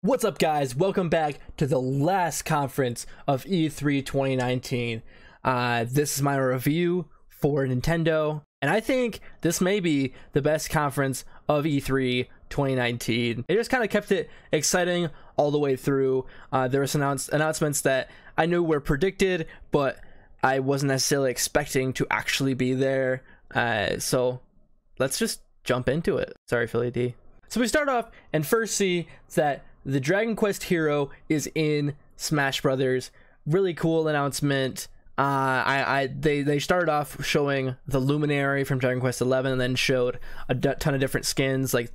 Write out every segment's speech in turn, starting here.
What's up, guys? Welcome back to the last conference of E3 2019. This is my review for Nintendo, and I think this may be the best conference of E3 2019. It just kind of kept it exciting all the way through. There was announcements that I knew were predicted, but I wasn't necessarily expecting to actually be there. So let's just jump into it. Sorry, Philly D. So we start off and first see that the Dragon Quest hero is in Smash Brothers. Really cool announcement. They started off showing the Luminary from Dragon Quest 11, and then showed a ton of different skins, like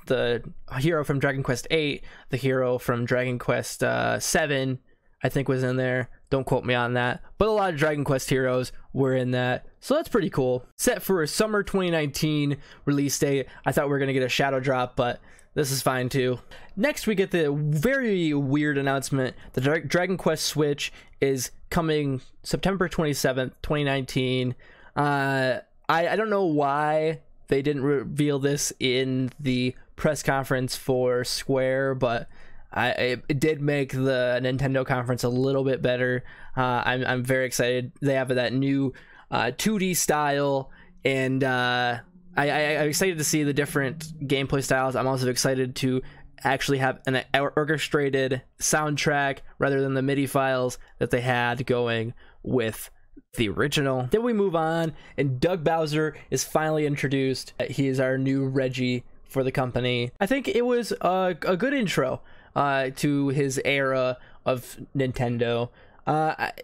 the hero from Dragon Quest 8, the hero from Dragon Quest 7, I think was in there. Don't quote me on that, but a lot of Dragon Quest heroes were in that, so that's pretty cool. Set for a summer 2019 release date. I thought we were gonna get a shadow drop, but this is fine too. Next, we get the very weird announcement that Dragon Quest Switch is coming September 27th, 2019. I don't know why they didn't reveal this in the press conference for Square, but it did make the Nintendo conference a little bit better. I'm very excited. They have that new 2D style, and I'm excited to see the different gameplay styles. I'm also excited to actually have an orchestrated soundtrack rather than the MIDI files that they had going with the original. Then we move on, and Doug Bowser is finally introduced. He is our new Reggie for the company. I think it was a good intro to his era of Nintendo.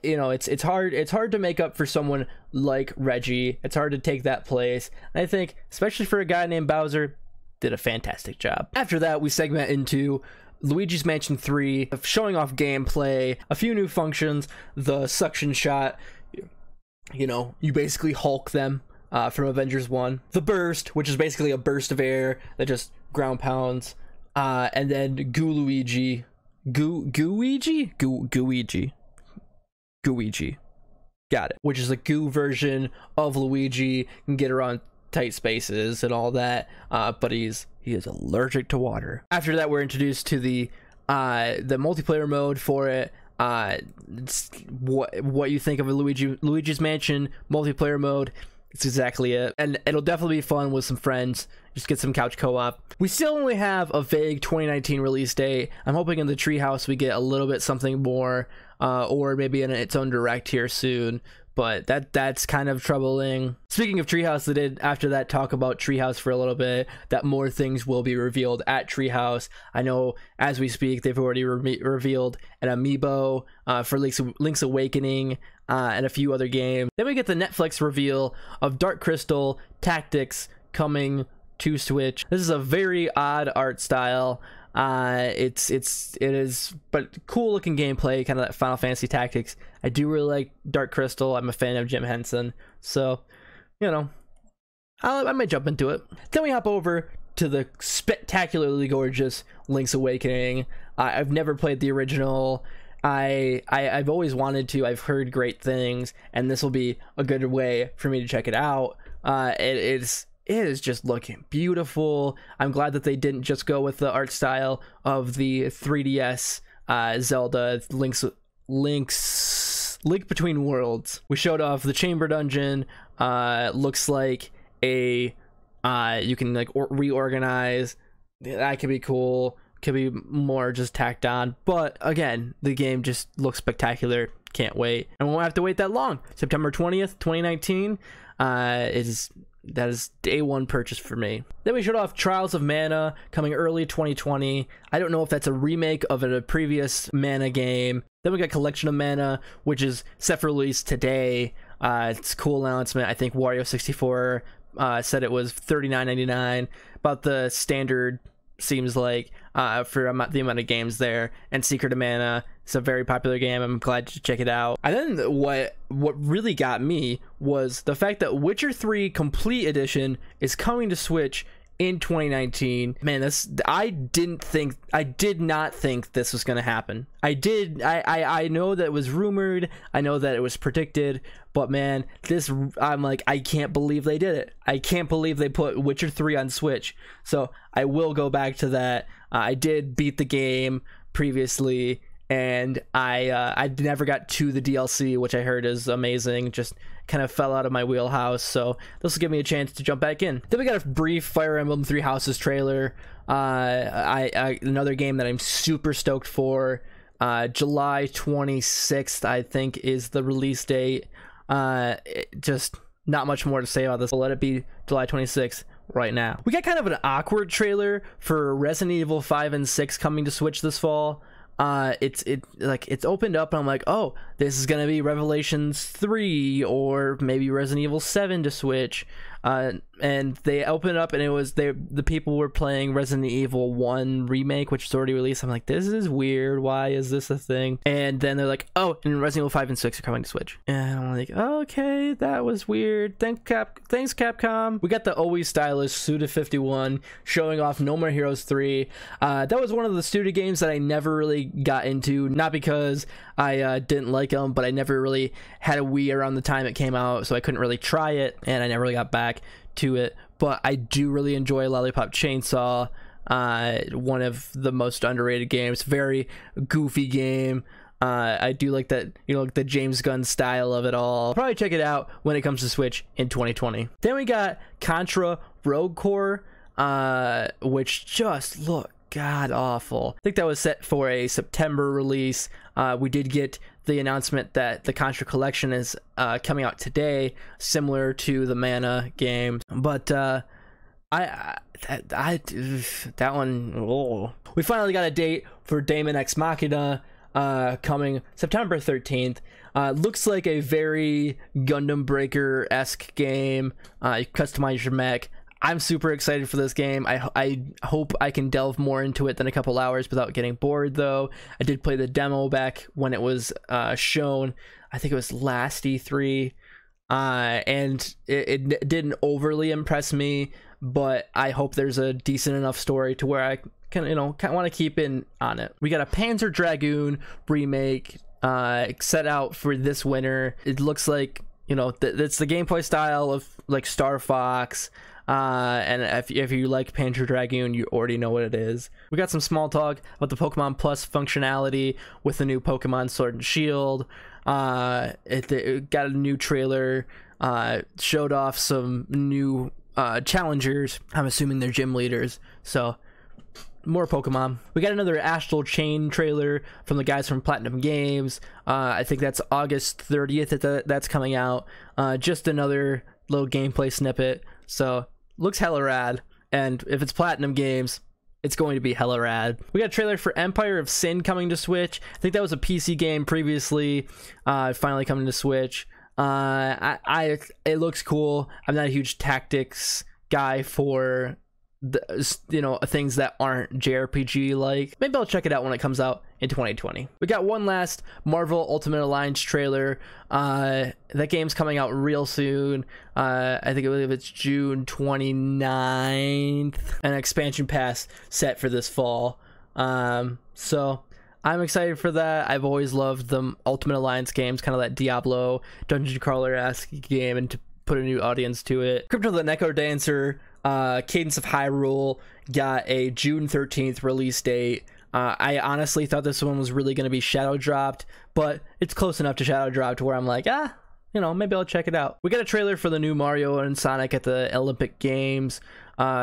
You know, it's hard to make up for someone like Reggie. It's hard to take that place, and I think especially for a guy named Bowser, did a fantastic job. After that, we segment into Luigi's Mansion 3, showing off gameplay, a few new functions, the suction shot, you know, you basically Hulk them from Avengers 1, the burst, which is basically a burst of air that just ground pounds, and then Gooigi, got it, which is a goo version of Luigi, can get around tight spaces and all that, but he is allergic to water. After that, we're introduced to the multiplayer mode for it. It's what you think of a Luigi's Mansion multiplayer mode. It's exactly it, and it'll definitely be fun with some friends. Just get some couch co-op. We still only have a vague 2019 release date. I'm hoping in the Treehouse we get a little bit something more, or maybe in its own direct here soon, but that's kind of troubling. Speaking of Treehouse, they did after that talk about Treehouse for a little bit, that more things will be revealed at Treehouse. I know as we speak they've already revealed an amiibo for Link's Awakening, and a few other games. Then we get the Netflix reveal of Dark Crystal Tactics coming to Switch. This is a very odd art style. It is but cool looking gameplay, kind of that Final Fantasy Tactics. I do really like Dark Crystal. I'm a fan of Jim Henson, so you know, I might jump into it. Then we hop over to the spectacularly gorgeous Link's Awakening. I've never played the original. I've always wanted to. I've heard great things, and this will be a good way for me to check it out. It is just looking beautiful. I'm glad that they didn't just go with the art style of the 3DS Zelda Link Between Worlds. We showed off the chamber dungeon. Looks like you can like reorganize. That could be cool. Could be more just tacked on, but again, the game just looks spectacular. Can't wait, and we won't have to wait that long. September 20th, 2019. That is day one purchase for me. Then we showed off Trials of Mana coming early 2020. I don't know if that's a remake of a previous Mana game. Then we got Collection of Mana, which is set for release today. It's a cool announcement. I think Wario64 said it was $39.99, about the standard, seems like, for the amount of games there. And Secret of Mana, it's a very popular game. I'm glad to check it out. And then what really got me was the fact that Witcher 3 Complete Edition is coming to Switch in 2019. Man, I did not think this was gonna happen. I know that it was rumored, I know that it was predicted, but man, I'm like, I can't believe they did it. I can't believe they put Witcher 3 on Switch. So I will go back to that. I did beat the game previously, and I never got to the DLC, which I heard is amazing. Just kind of fell out of my wheelhouse, so this will give me a chance to jump back in. Then we got a brief Fire Emblem Three Houses trailer. Another game that I'm super stoked for. July 26th, I think, is the release date. Just not much more to say about this. I'll let it be July 26th right now. We got kind of an awkward trailer for Resident Evil 5 and 6 coming to Switch this fall. It's opened up and I'm like, oh, this is gonna be Revelations 3 or maybe Resident Evil 7 to Switch. And they opened up and it was the people were playing Resident Evil 1 remake, which is already released. I'm like, this is weird, why is this a thing? And then they're like, oh, and Resident Evil 5 and 6 are coming to Switch. And I'm like, okay, that was weird. Thanks Capcom. We got the always stylish Suda51 showing off No More Heroes 3. That was one of the studio games that I never really got into, not because I didn't like them, but I never really had a Wii around the time it came out, so I couldn't really try it, and I never really got back to it. But I do really enjoy Lollipop Chainsaw, one of the most underrated games. Very goofy game. I do like that, like the James Gunn style of it all. I'll probably check it out when it comes to Switch in 2020. Then we got Contra Rogue Core, which just looked god awful. I think that was set for a September release. We did get the announcement that the Contra Collection is coming out today, similar to the Mana game. But that one, oh. We finally got a date for Daemon X Machina, coming September 13th. Looks like a very Gundam Breaker-esque game. You customize your mech. I'm super excited for this game. I hope I can delve more into it than a couple hours without getting bored, though. I did play the demo back when it was shown. I think it was last E3, and it didn't overly impress me, but I hope there's a decent enough story to where I can, want to keep in on it. We got a Panzer Dragoon remake set out for this winter. It looks like, it's the gameplay style of like Star Fox. And if you like Panzer Dragoon, you already know what it is. We got some small talk about the Pokemon Plus functionality with the new Pokemon Sword and Shield. It got a new trailer, showed off some new challengers. I'm assuming they're gym leaders, so more Pokemon. We got another Astral Chain trailer from the guys from Platinum Games. I think that's August 30th that's coming out. Just another little gameplay snippet, so looks hella rad, and if it's Platinum Games, it's going to be hella rad. We got a trailer for Empire of Sin coming to Switch. I think that was a PC game previously, finally coming to Switch. It looks cool. I'm not a huge tactics guy for things that aren't JRPG like. Maybe I'll check it out when it comes out in 2020. We got one last Marvel Ultimate Alliance trailer. That game's coming out real soon. I believe it's June 29th. An expansion pass set for this fall. So I'm excited for that. I've always loved the Ultimate Alliance games, kind of that Diablo dungeon crawler-esque game, and to put a new audience to it. Crypto the Necrodancer, Cadence of Hyrule got a June 13th release date. I honestly thought this one was really going to be shadow dropped, but it's close enough to shadow drop to where I'm like, maybe I'll check it out. We got a trailer for the new Mario and Sonic at the Olympic Games,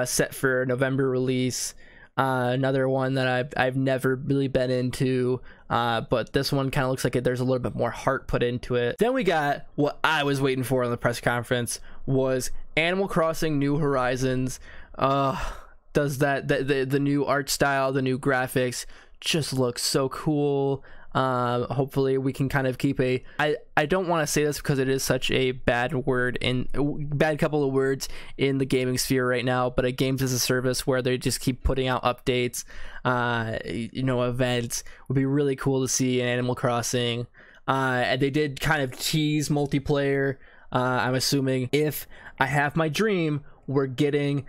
set for November release. Another one that I've never really been into, but this one kind of looks like there's a little bit more heart put into it. Then we got what I was waiting for in the press conference was Animal Crossing New Horizons. Does the new art style, the new graphics just look so cool. Hopefully we can kind of keep I don't want to say this because it is such a bad couple of words in the gaming sphere right now, but a games as a service where they just keep putting out updates, events would be really cool to see in Animal Crossing. And they did kind of tease multiplayer. I'm assuming if I have my dream, we're getting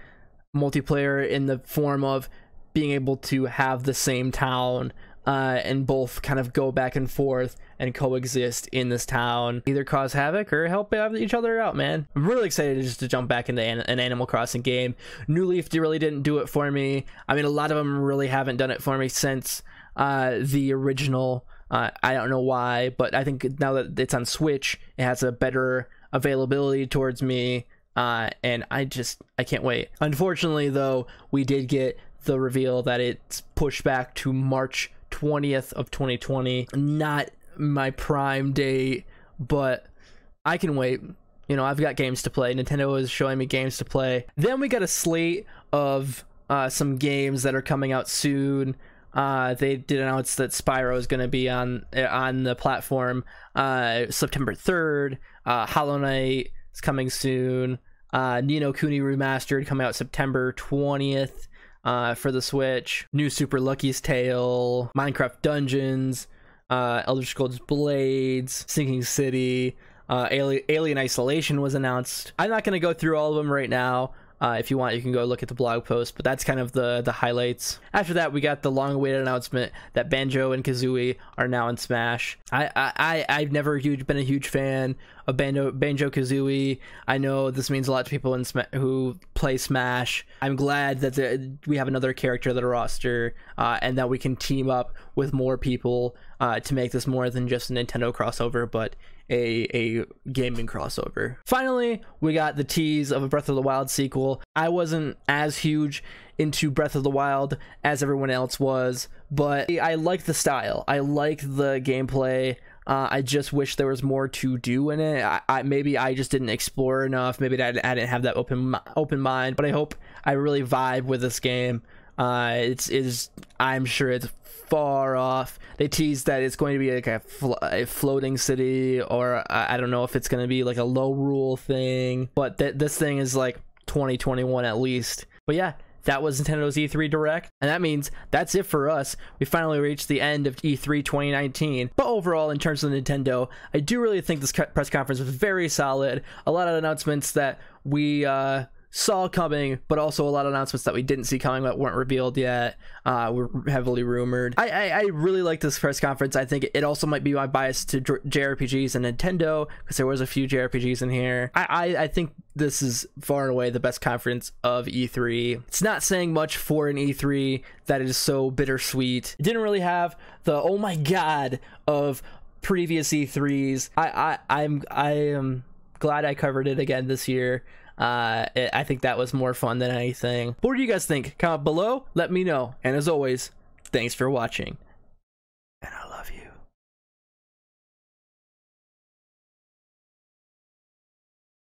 multiplayer in the form of being able to have the same town and both kind of go back and forth and coexist in this town, either cause havoc or help each other out, man. I'm really excited just to jump back into an Animal Crossing game. New Leaf really didn't do it for me. I mean, a lot of them really haven't done it for me since the original. I don't know why, but I think now that it's on Switch, it has a better availability towards me, and I can't wait. Unfortunately, though, we did get the reveal that it's pushed back to March 20th of 2020. Not my prime date, but I can wait. You know, I've got games to play. Nintendo is showing me games to play. Then we got a slate of some games that are coming out soon. They did announce that Spyro is going to be on the platform September 3rd. Hollow Knight is coming soon. Ni no Kuni Remastered coming out September 20th for the Switch. New Super Lucky's Tale, Minecraft Dungeons, Elder Scrolls Blades, Sinking City, Alien Isolation was announced. I'm not going to go through all of them right now. If you want, you can go look at the blog post, but that's kind of the highlights. After that, we got the long-awaited announcement that Banjo and Kazooie are now in Smash. I've never been a huge fan of Banjo Kazooie. I know this means a lot to people who play Smash. I'm glad that we have another character on the roster, and that we can team up with more people to make this more than just a Nintendo crossover, but a gaming crossover. Finally, we got the tease of a Breath of the Wild sequel. I wasn't as huge into Breath of the Wild as everyone else was, but I like the style. I like the gameplay. I just wish there was more to do in it. Maybe I just didn't explore enough. Maybe I didn't have that open mind, but I hope I really vibe with this game. I'm sure it's far off. They teased that it's going to be like a floating city, or I don't know if it's going to be like a low rule thing, but this thing is like 2021 at least. But yeah, that was Nintendo's E3 Direct, and that means that's it for us. We finally reached the end of E3 2019, but overall, in terms of Nintendo, I do really think this press conference was very solid. A lot of announcements that we saw coming, but also a lot of announcements that we didn't see coming that weren't revealed yet, were heavily rumored. I really like this press conference. I think it also might be my bias to JRPGs and Nintendo, because there was a few JRPGs in here. I think this is far and away the best conference of E3. It's not saying much for an E3 that is so bittersweet. It didn't really have the oh my god of previous E3s. I am glad I covered it again this year. I think that was more fun than anything. What do you guys think? Comment below, let me know. And as always, thanks for watching.